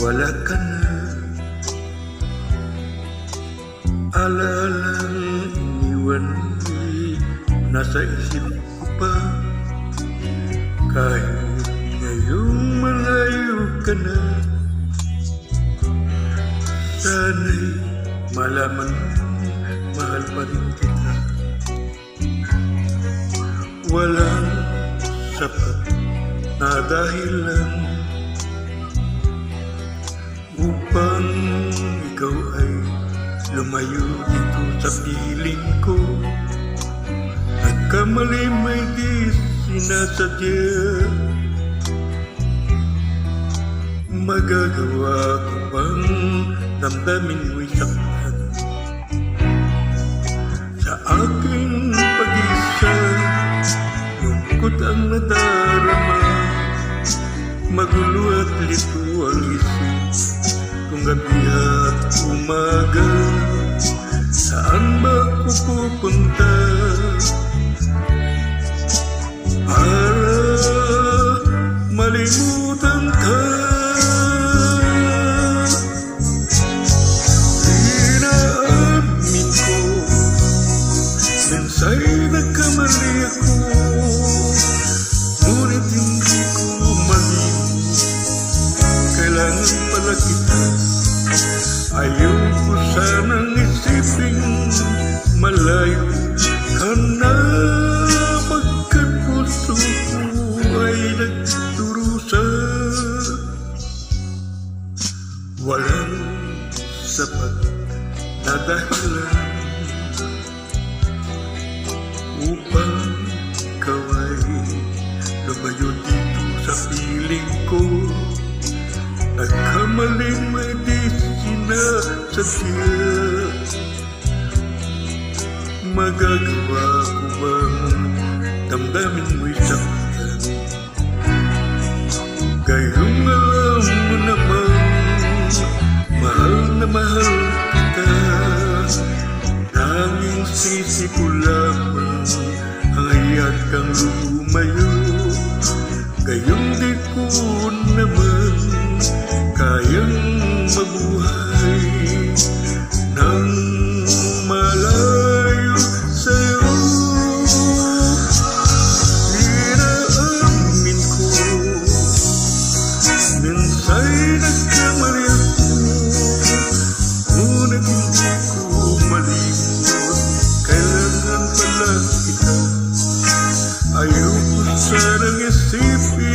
wala ka na. Alaalang iniwan mo'y nasa isip ko pa. Kahit ngayong malayo ka na, sana'y malaman mo, mahal pa rin kita. Walang sapat na dahilan upang ikaw ay lumayo dito sa piling ko. Nagkamali may di sinasadya. Magagawa ko bang damdamin mo'y saktan sa aking pag-isa? Lungkot ang nadarama, magulo at lito ang isip. Kung gabi at umaga, saan ba ako pupunta para malimutan ka? Inaamin ko, minsa'y nagkamali ako, ngunit hindi ko malimot. Kailangan pala kita. Ayaw ko sanang isipin malayo ka na, pagkat puso ko ay nagdurusa. Walang sapat na dahilan upang ikaw ay lumayo dito sa piling ko. Nagkamaling may di sinasadya. Magagawa ko bang damdamin mo'y saktan? Gayong alam mo naman, mahal na mahal kita. Tanging sisi ko lamang ang hayag kang lumayo. Gayong di ko naman kayang mabuhay nang malayo sa'yo. Inaamin ko, minsa'y nagkamali ako, ngunit hindi ko malimot. Kailangan pala kita. Ayaw ko sanang isipin